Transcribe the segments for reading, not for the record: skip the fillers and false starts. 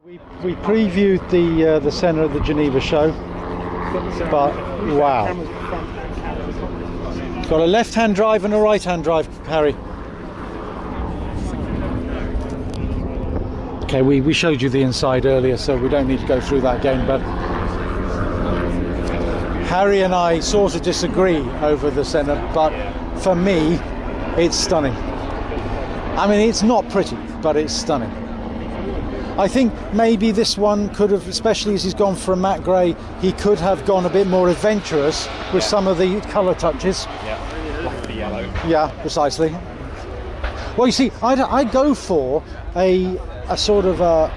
We previewed the Senna at the Geneva show, but wow. Got a left-hand drive and a right-hand drive, Harry. Okay, we showed you the inside earlier, so we don't need to go through that again, but Harry and I sort of disagree over the Senna, but for me, it's stunning. I mean, it's not pretty, but it's stunning. I think maybe this one could have, especially as he's gone for a matte grey, he could have gone a bit more adventurous with some of the colour touches. Yeah, like the yellow. Yeah, precisely. Well, you see, I go for a sort of a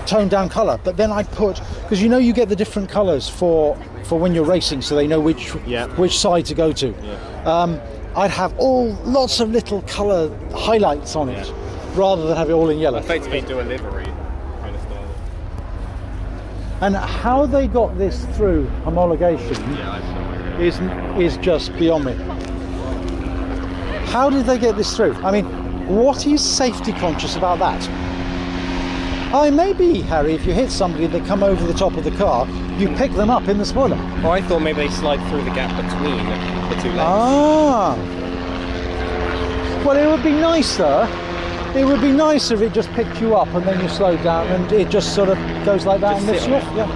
toned down colour, but then I put, because you know you get the different colours for when you're racing, so they know which side to go to. Yeah. I'd have lots of little colour highlights on it, rather than have it all in yellow. Effectively do a livery kind of style. And how they got this through homologation is just beyond me. How did they get this through? I mean, what is safety conscious about that? Maybe, Harry, if you hit somebody that come over the top of the car, you pick them up in the spoiler. Well, I thought maybe they slide through the gap between the two legs. Ah. Well, it would be nicer. It would be nicer if it just picked you up and then you slowed down and it just sort of goes like that and lifts you off. Yeah.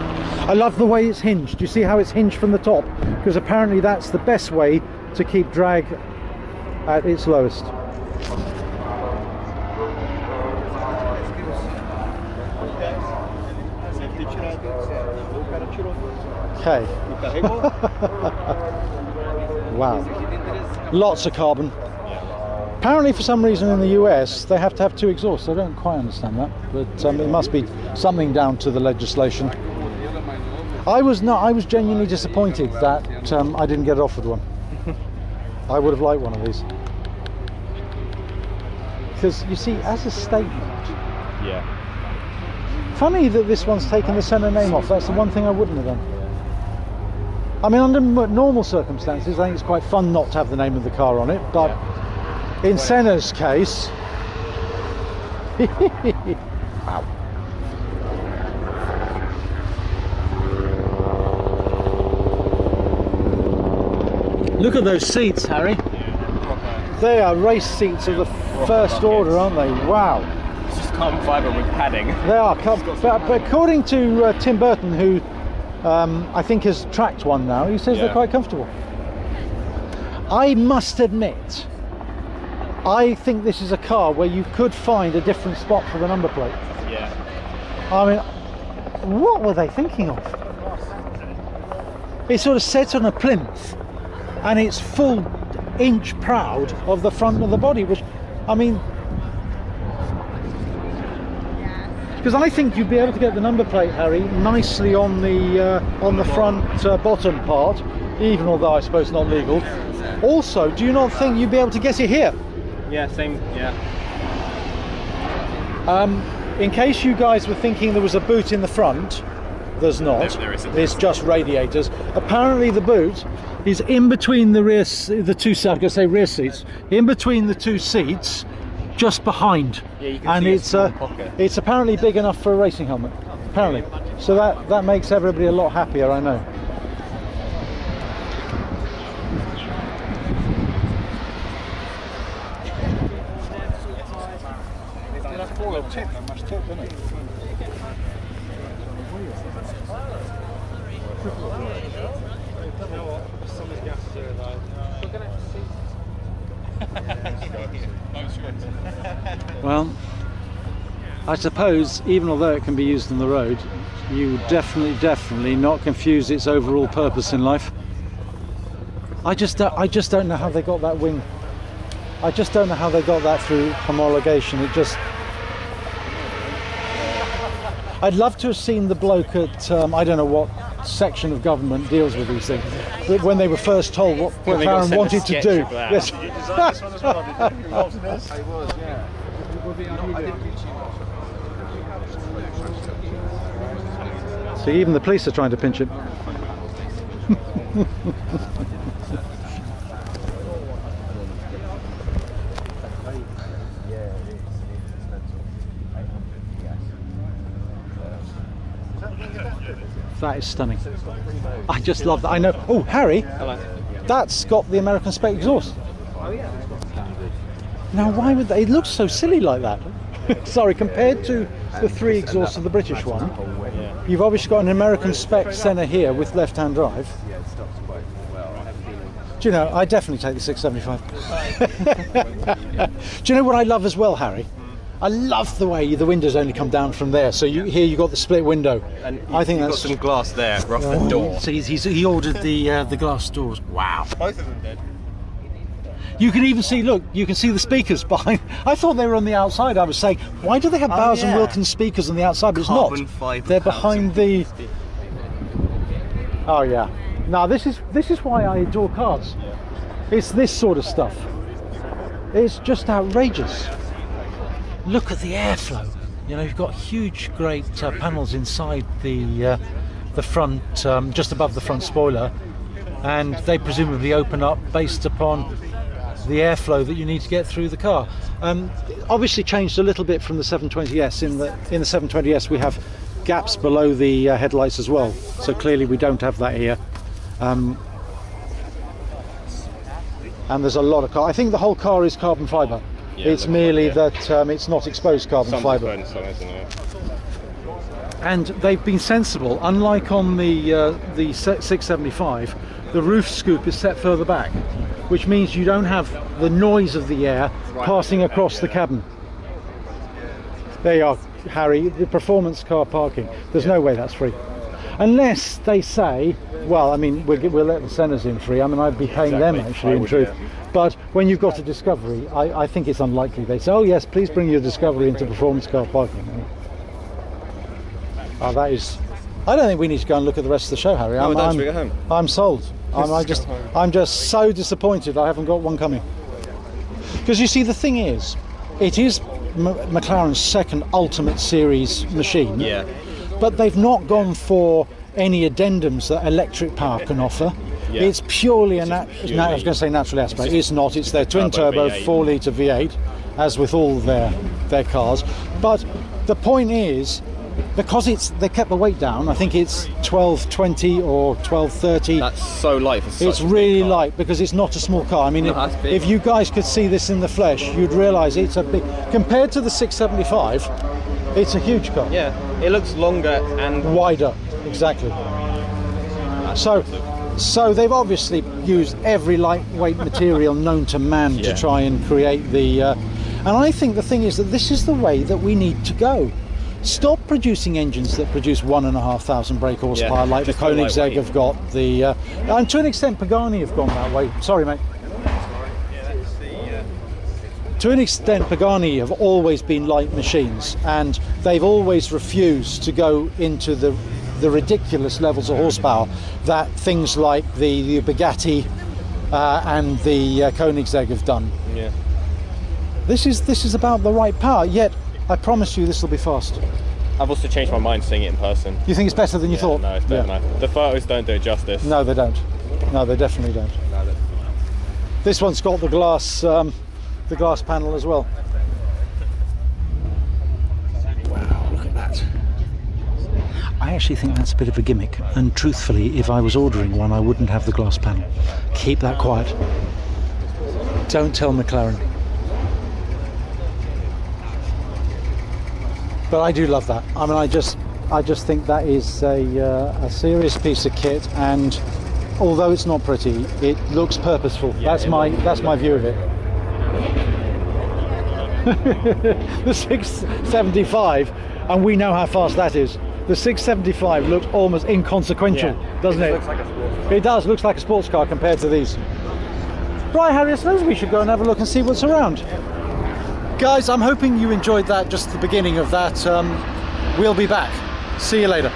I love the way it's hinged. Do you see how it's hinged from the top? Because apparently that's the best way to keep drag at its lowest. Okay. Wow. Lots of carbon. Apparently for some reason in the US they have to have two exhausts. I don't quite understand that, but it must be something down to the legislation. I was genuinely disappointed that I didn't get offered one. I would have liked one of these. Because you see, as a statement. Yeah. Funny that this one's taken the Senna name off. That's the one thing I wouldn't have done. I mean, under normal circumstances, I think it's quite fun not to have the name of the car on it, but in Senna's case... Wow. Look at those seats, Harry. They are race seats of the first order, aren't they? Wow. It's just carbon fibre with padding. They are, but according to Tim Burton, who I think has tracked one now, he says they're quite comfortable. I must admit, I think this is a car where you could find a different spot for the number plate. Yeah. I mean, what were they thinking of? It's sort of set on a plinth, and it's full inch proud of the front of the body, which, I mean, because I think you'd be able to get the number plate, Harry, nicely on the front bottom part, even although I suppose not legal. Also, do you not think you'd be able to get it here? Yeah, same, yeah. In case you guys were thinking there was a boot in the front, there's not. There isn't. It's just radiators. Apparently the boot is in between the rear seats, in between the two seats, just behind. Yeah, you can and see it's apparently big enough for a racing helmet. Apparently. So that makes everybody a lot happier, I know. Well, I suppose even although it can be used on the road, you definitely not confuse its overall purpose in life. I just don't know how they got that wing. I just don't know how they got that through homologation. I'd love to have seen the bloke at I don't know what section of government deals with these things, but when they were first told what McLaren wanted to do. Yes. Did you design this one as well? Did you involved in this? I was, yeah. See, even the police are trying to pinch it. That is stunning. I just love that. I know. Oh, Harry, Hello. that's got the American spec exhaust. Now, why would they? It looks so silly like that. Sorry, compared to the 3 exhausts of the British one, you've obviously got an American spec Senna here with left-hand drive. Do you know, I definitely take the 675. Do you know what I love as well, Harry? I love the way the windows only come down from there. So here you got the split window. And I think you've that's got some glass there, off the door. So he ordered the glass doors. Wow. Both of them did. You can even see, look, you can see the speakers behind. I thought they were on the outside. I was saying, why do they have Bowers and Wilkins speakers on the outside? But it's Carbon not. fibre They're behind the. Oh yeah. Now this is why I adore cars. It's this sort of stuff. It's just outrageous. Look at the airflow. You know, you've got huge, great panels inside the front, just above the front spoiler, and they presumably open up based upon the airflow that you need to get through the car. Obviously changed a little bit from the 720S. In the 720S we have gaps below the headlights as well, so clearly we don't have that here. And there's a lot of car. I think the whole car is carbon fibre. Yeah, it's merely that it's not exposed carbon fibre. And they've been sensible. Unlike on the 675, the roof scoop is set further back, which means you don't have the noise of the air passing across the cabin. There you are, Harry, the performance car parking. There's no way that's free. Unless they say, well, I mean, we'll let the Sennas in free. I mean, I'd be paying them actually, in truth. But when you've got a Discovery, I think it's unlikely they say, oh yes, please bring your Discovery into performance car parking. Oh, that is. I don't think we need to go and look at the rest of the show, Harry. I'm sold. I'm just so disappointed I haven't got one coming. Because you see, the thing is, it is McLaren's second Ultimate Series machine. Yeah. But they've not gone for any addendums that electric power can offer. Yeah. It's purely I was going to say natural aspect. It's not. It's their twin turbo 4-litre V8, as with all their cars. But the point is, because they kept the weight down. I think it's 1220 or 1230. That's so light for such It's really light because it's not a small car. I mean, if you guys could see this in the flesh, you'd realise it's a big. Compared to the 675, it's a huge car. Yeah, it looks longer and wider. Exactly. So they've obviously used every lightweight material known to man to try and create the. And I think the thing is that this is the way that we need to go. Stop producing engines that produce 1,500 brake horsepower like the Koenigsegg have got. And to an extent, Pagani have gone that way. Sorry, mate. To an extent, Pagani have always been light machines, and they've always refused to go into the ridiculous levels of horsepower that things like the Bugatti and the Koenigsegg have done. Yeah. This is about the right power, yet I promise you this will be fast. I've also changed my mind seeing it in person. You think it's better than you thought? No, it's better than The photos don't do it justice. No, they don't. No, they definitely don't. No, this one's got the glass panel as well. Wow, look at that. I actually think that's a bit of a gimmick, and truthfully, if I was ordering one, I wouldn't have the glass panel. Keep that quiet. Don't tell McLaren. But I do love that. I mean, I just think that is a serious piece of kit, and although it's not pretty, it looks purposeful. Yeah, that's my view of it. The 675, and we know how fast that is. The 675 looks almost inconsequential, doesn't it? Looks like a sports car. It does. Looks like a sports car compared to these. Right, Harry, I suppose we should go and have a look and see what's around. Guys, I'm hoping you enjoyed that, just the beginning of that. We'll be back. See you later.